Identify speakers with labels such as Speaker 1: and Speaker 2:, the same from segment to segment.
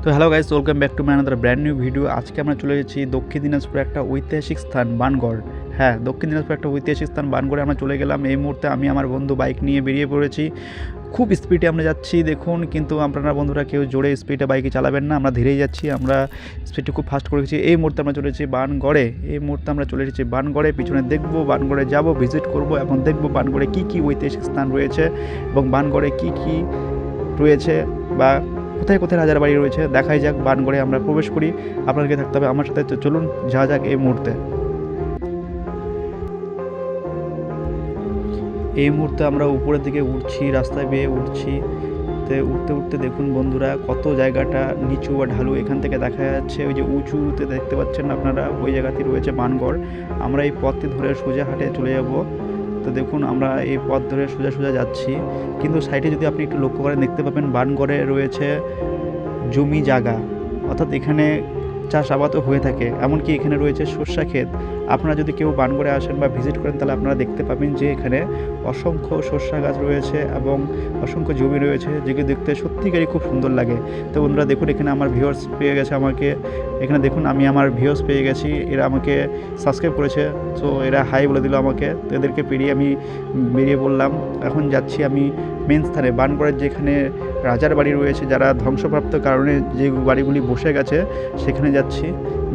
Speaker 1: তো hello guys, welcome back to my another brand new video. আজকে আমরা চলে এসেছি দক্ষিণ দিনাজপুরে একটা ঐতিহাসিক স্থান বাণগড়। হ্যাঁ, দক্ষিণ দিনাজপুরে একটা ঐতিহাসিক স্থান বাণগড়ে আমরা চলে গেলাম। এই মুহূর্তে আমি আমার বন্ধু বাইক নিয়ে বেরিয়ে পড়েছি। খুব স্পিডে আমরা যাচ্ছি দেখুন, কিন্তু আপনারা বন্ধুরা কেউ জোরে স্পিডে বাইকে চালাবেন না, আমরা ধীরেই যাচ্ছি। আমরা স্পিডটা খুব ফাস্ট করেছি। এই মুহূর্তে আমরা চলে এসেছি বাণগড়ে। এই মুহূর্তে আমরা চলে এসেছি বাণগড়ে। পিছনে দেখবো, বাণগড়ে যাব, ভিজিট করব এবং দেখব বাণগড়ে কী কী ঐতিহাসিক স্থান রয়েছে এবং বাণগড়ে কী কী রয়েছে বা কোথায় কোথায় রাজার বাড়ি রয়েছে দেখাই যাক। বাণগড়ে আমরা প্রবেশ করি, আপনাদেরকে থাকতে হবে আমার সাথে। তো চলুন যাওয়া যাক এই মুহূর্তে আমরা উপরের দিকে উঠছি, রাস্তায় বেয়ে উঠছি। তো উঠতে উঠতে দেখুন বন্ধুরা, কত জায়গাটা নিচু বা ঢালু। এখান থেকে দেখা যাচ্ছে ওই যে উঁচুতে দেখতে পাচ্ছেন আপনারা, ওই জায়গাতেই রয়েছে বাণগড়। আমরা এই পথটি ধরে সোজা হাটে চলে যাব। তো দেখুন আমরা এই পথ ধরে সোজা সোজা যাচ্ছি, কিন্তু সাইডে যদি আপনি একটু লক্ষ্য করেন দেখতে পাবেন বাণগড়ে রয়েছে জমি জায়গা, অর্থাৎ এখানে চাষাবাদও হয়ে থাকে। এমনকি এখানে রয়েছে সরষা ক্ষেত। আপনারা যদি কেউ বাণগড়ে আসেন বা ভিজিট করেন তাহলে আপনারা দেখতে পাবেন যে এখানে অসংখ্য সরষা গাছ রয়েছে এবং অসংখ্য জমি রয়েছে, যেগুলো দেখতে সত্যিকারই খুব সুন্দর লাগে। তো বন্ধুরা দেখুন, এখানে আমার ভিউয়ার্স পেয়ে গেছে আমাকে। এখানে দেখুন আমি আমার ভিউয়ার্স পেয়ে গেছি, এরা আমাকে সাবস্ক্রাইব করেছে। তো এরা হাই বলে দিল আমাকে। তো এদেরকে পেরিয়ে আমি বেরিয়ে পড়লাম। এখন যাচ্ছি আমি মেন স্থানে, বাণগড়ের যেখানে রাজার বাড়ি রয়েছে, যারা ধ্বংসপ্রাপ্ত কারণে যে বাড়িগুলি বসে গেছে সেখানে যাচ্ছি।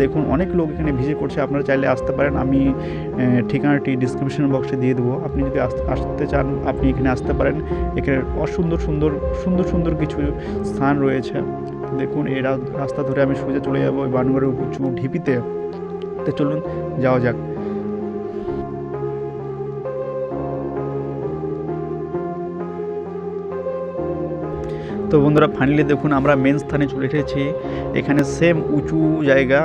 Speaker 1: দেখুন অনেক লোক এখানে ভিজিট করছে, আপনারা চাইলে আসতে পারেন। আমি ঠিকানাটি ডিসক্রিপশন বক্সে দিয়ে দেবো। আপনি যদি আসতে চান আপনি এখানে আসতে পারেন। এখানে সুন্দর সুন্দর সুন্দর সুন্দর কিছু স্থান রয়েছে। দেখুন এই রাস্তা ধরে আমি সোজা চলে যাবো ওই বাণগড়ের উঁচু ঢিপিতে। তো চলুন যাওয়া যাক। তো বন্ধুরা ফাইনালি দেখুন আমরা মেন স্থানে চলে এসেছি। এখানে সেম উঁচু জায়গা।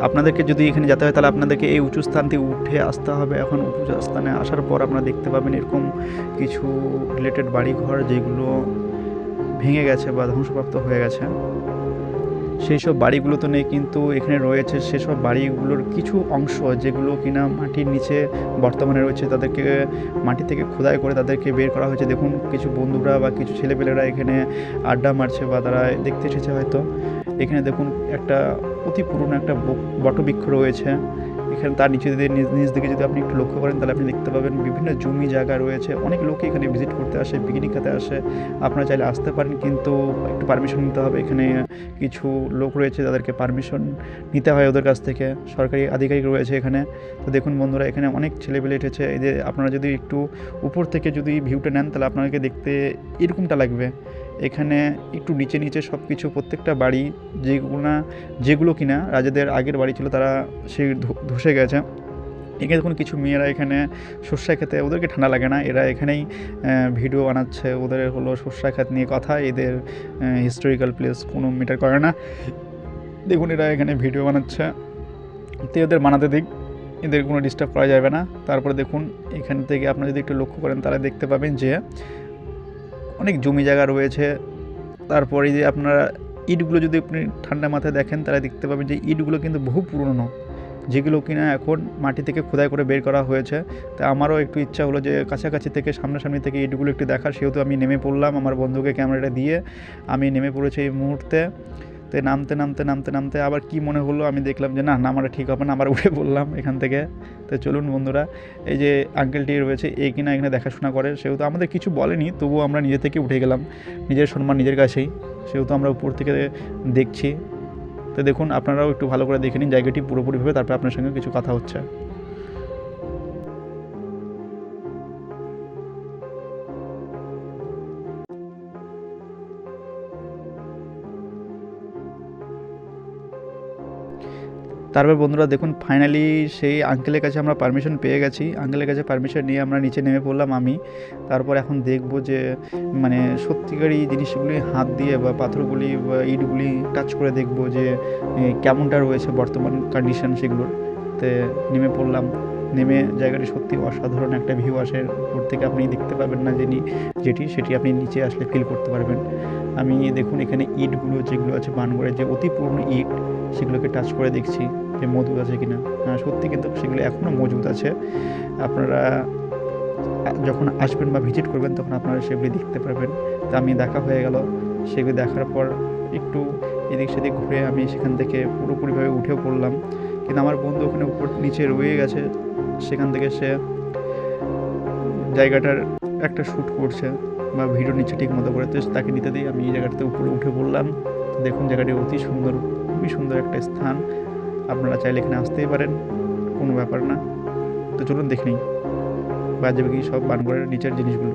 Speaker 1: আপনাদেরকে যদি এখানে যেতে হয় তাহলে আপনাদেরকে এই উঁচু স্থান থেকে উঠে আসতে হবে। এখন উঁচু স্থানে আসার পর আপনারা দেখতে পাবেন এরকম কিছু রিলেটেড বাড়িঘর যেগুলো ভেঙে গেছে বা ধ্বংসপ্রাপ্ত হয়ে গেছে। সেই সব বাড়িগুলো তো নেই, কিন্তু এখানে রয়েছে সেসব বাড়িগুলোর কিছু অংশ যেগুলো কিনা মাটির নিচে বর্তমানে রয়েছে। তাদেরকে মাটি থেকে খোদাই করে তাদেরকে বের করা হয়েছে। দেখুন কিছু বন্ধুরা বা কিছু ছেলেপেলেরা এখানে আড্ডা মারছে বা তারা দেখতে এসেছে হয়তো। এখানে দেখুন একটা অতি পুরনো একটা বটবৃক্ষ রয়েছে। এখানে তার নিচে নিচ দিকে যদি আপনি একটু লক্ষ্য করেন তাহলে আপনি দেখতে পাবেন বিভিন্ন জমি জায়গা রয়েছে। অনেক লোকে এখানে ভিজিট করতে আসে, পিকনিক খেতে আসে। আপনারা চাইলে আসতে পারেন, কিন্তু একটু পারমিশন নিতে হবে। এখানে কিছু লোক রয়েছে তাদেরকে পারমিশন নিতে হয় ওদের কাছ থেকে, সরকারি আধিকারিক রয়েছে এখানে। তো দেখুন বন্ধুরা এখানে অনেক ছেলেপেলে এসেছে। এই যে আপনারা যদি একটু উপর থেকে যদি ভিউটা নেন তাহলে আপনাকে দেখতে এরকমটা লাগবে। এখানে একটু নিচে নিচে সব কিছু, প্রত্যেকটা বাড়ি যেগুলো কিনা রাজাদের আগের বাড়ি ছিল তারা সেই ধসে গেছে। এখানে দেখুন কিছু মেয়েরা এখানে সর্ষা খেতে, ওদেরকে ঠান্ডা লাগে না, এরা এখানেই ভিডিও বানাচ্ছে। ওদের হলো সর্ষা ক্ষেত নিয়ে কথা, এদের হিস্টোরিক্যাল প্লেস কোনো ম্যাটার করে না। দেখুন এরা এখানে ভিডিও বানাচ্ছে, তো এদের বানাতে দিক, এদের কোনো ডিস্টার্ব করা যাবে না। তারপরে দেখুন এখান থেকে আপনারা যদি একটু লক্ষ্য করেন তাহলে দেখতে পাবেন যে অনেক জমি জায়গা রয়েছে। তারপরে যে আপনারা ইটগুলো যদি আপনি ঠান্ডা মাথায় দেখেন তাহলে দেখতে পাবেন যে ইটগুলো কিন্তু বহু পুরনো, যেগুলো কিনা এখন মাটি থেকে খোদাই করে বের করা হয়েছে। তা আমারও একটু ইচ্ছা হলো যে কাছাকাছি থেকে সামনাসামনি থেকে ইটগুলো একটু দেখার, সেহেতু আমি নেমে পড়লাম। আমার বন্ধুকে ক্যামেরাটা দিয়ে আমি নেমে পড়েছি এই মুহূর্তে। তো নামতে নামতে নামতে নামতে আবার কি মনে হলো, আমি দেখলাম যে না নামাটা ঠিক হবে না, আবার উঠে পড়লাম এখান থেকে। তো চলুন বন্ধুরা, এই যে আঙ্কেলটি রয়েছে এই কিনা এখানে দেখাশোনা করে, সেহেতু আমাদের কিছু বলেনি, তবুও আমরা নিজে থেকে উঠে গেলাম। নিজের সম্মান নিজের কাছেই, সেহেতু আমরা উপর থেকে দেখছি। তো দেখুন আপনারাও একটু ভালো করে দেখে নিন জায়গাটি পুরোপুরিভাবে, তারপর আপনার সঙ্গে কিছু কথা হচ্ছে। তারপর বন্ধুরা দেখুন ফাইনালি সেই আঙ্কেলের কাছে আমরা পারমিশন পেয়ে গেছি। আঙ্কেলের কাছে পারমিশন নিয়ে আমরা নিচে নেমে পড়লাম আমি। তারপর এখন দেখব যে মানে সত্যিকারই জিনিসগুলি হাত দিয়ে বা পাথরগুলি বা ইটগুলি টাচ করে দেখব যে কেমনটা রয়েছে বর্তমান কন্ডিশন সেগুলোর। তো নেমে পড়লাম। নেমে জায়গাটি সত্যি অসাধারণ একটা ভিউ আসে। উপর থেকে আপনি দেখতে পাবেন না সেটি আপনি নিচে আসলে ফিল করতে পারবেন। আমি দেখুন এখানে ইটগুলো যেগুলো আছে বাণগড়ের যে অতি পুরনো ইট, সেগুলোকে টাচ করে দেখছি যে মজবুত আছে কিনা। হ্যাঁ সত্যি কিন্তু সেগুলো এখনও মজবুত আছে। আপনারা যখন আসবেন বা ভিজিট করবেন তখন আপনারা সেগুলি দেখতে পারবেন। তো আমি দেখা হয়ে গেল, সেগুলি দেখার পর একটু এদিক সেদিক ঘুরে আমি সেখান থেকে পুরোপুরিভাবে উঠে পড়লাম, কিন্তু আমার বন্ধু ওখানে উপর নিচে রয়ে গেছে। সেখান থেকে সে জায়গাটার একটা শ্যুট করছে বা ভিডিও নিচ্ছে ঠিক মতো করে, তো তাকে নিতে দিয়ে আমি এই জায়গাটাতে উপরে উঠে পড়লাম। দেখুন জায়গাটি অতি সুন্দর, খুবই সুন্দর একটা স্থান। আপনারা চাইলে এখানে আসতেই পারেন, কোনো ব্যাপার না। তো চলুন দেখে নিই বাজে কি সব বানগড়ের নিচের জিনিসগুলো।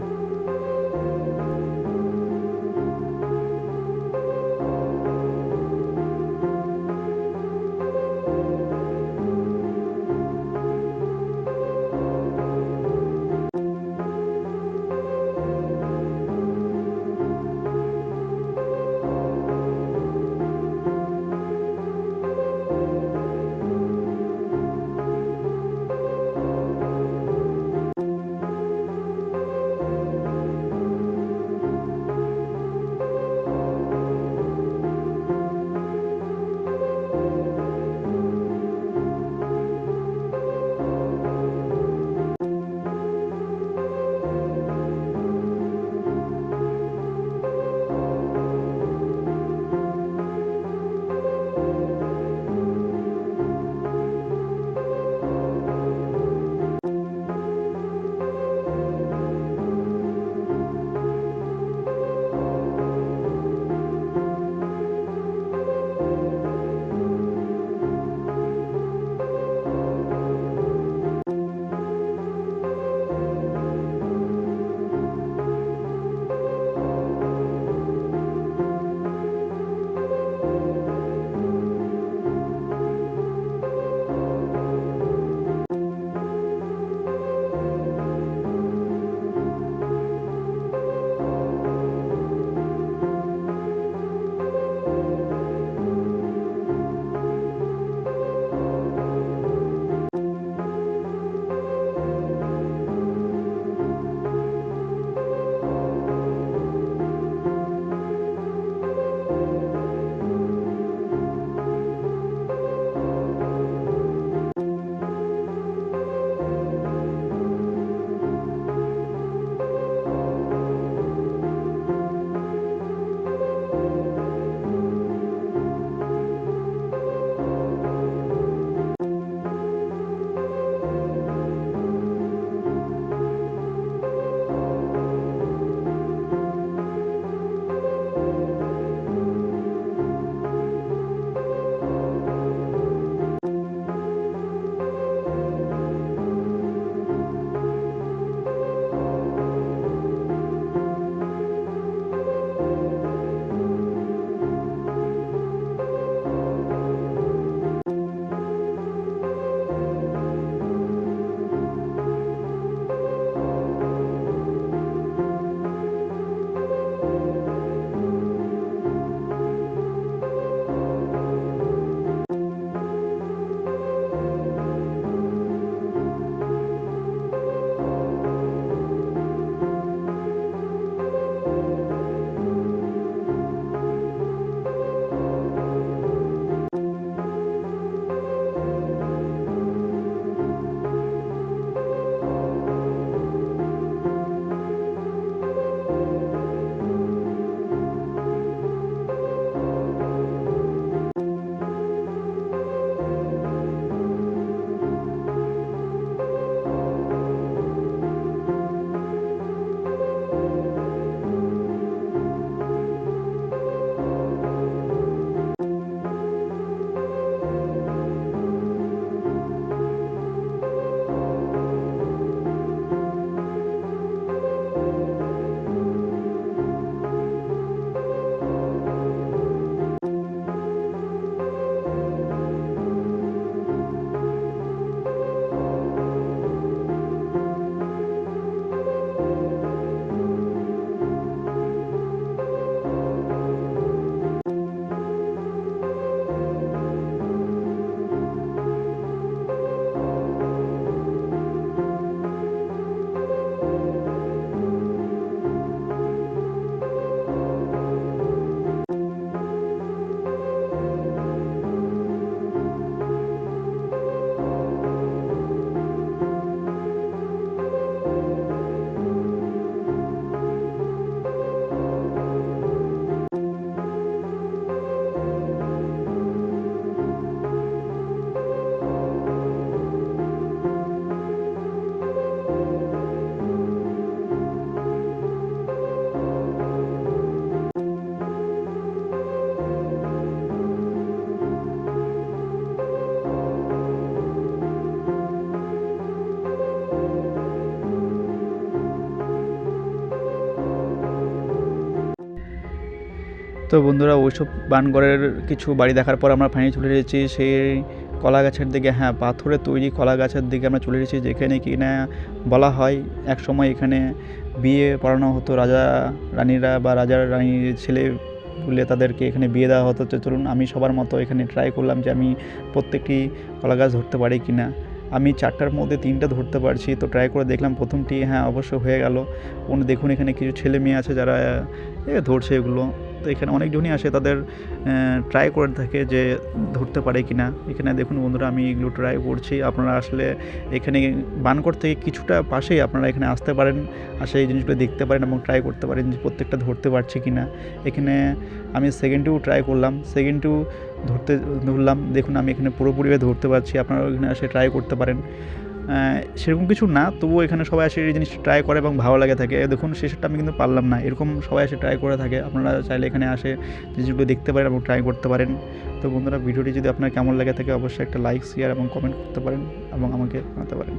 Speaker 1: তো বন্ধুরা ওইসব বানগড়ের কিছু বাড়ি দেখার পর আমরা ফাইনালি চলে এসেছি সেই কলা গাছের দিকে। হ্যাঁ, পাথরে তৈরি কলা গাছের দিকে আমরা চলে এসেছি, যেখানে কি না বলা হয় এক সময় এখানে বিয়ে পড়ানো হতো, রাজা রানীরা বা রাজার রানীর ছেলে বলে তাদেরকে এখানে বিয়ে দেওয়া হতো। তো চলুন আমি সবার মতো এখানে ট্রাই করলাম যে আমি প্রত্যেকটি কলা গাছ ধরতে পারি কি না। আমি 4টার মধ্যে 3টা ধরতে পারছি। তো ট্রাই করে দেখলাম প্রথমটি, হ্যাঁ অবশ্য হয়ে গেল। দেখুন এখানে কিছু ছেলে মেয়ে আছে যারা ধরছে এগুলো। তো এখানে অনেকজনই আসে, তাদের ট্রাই করে থাকে যে ধরতে পারে কি না। এখানে দেখুন বন্ধুরা আমি এগুলো ট্রাই করছি। আপনারা আসলে এখানে বানকড় থেকে কিছুটা পাশেই আপনারা এখানে আসতে পারেন, আসে এই জিনিসগুলো দেখতে পারেন এবং ট্রাই করতে পারেন যে প্রত্যেকটা ধরতে পারছি কি না। এখানে আমি সেকেন্ডটিও ট্রাই করলাম, সেকেন্ডটিও ধরলাম। দেখুন আমি এখানে পুরোপুরিভাবে ধরতে পারছি। আপনারা এখানে এসে ট্রাই করতে পারেন। সেরকম কিছু না, তবুও এখানে সবাই এসে এই জিনিসটা ট্রাই করে এবং ভালো লাগে থাকে। দেখুন শেষেরটা আমি কিন্তু পারলাম না, এরকম সবাই এসে ট্রাই করে থাকে। আপনারা চাইলে এখানে আসে জিনিসগুলো দেখতে পারেন এবং ট্রাই করতে পারেন। তো বন্ধুরা ভিডিওটি যদি আপনার কেমন লাগে থাকে অবশ্যই একটা লাইক, শেয়ার এবং কমেন্ট করতে পারেন এবং আমাকে জানাতে পারেন।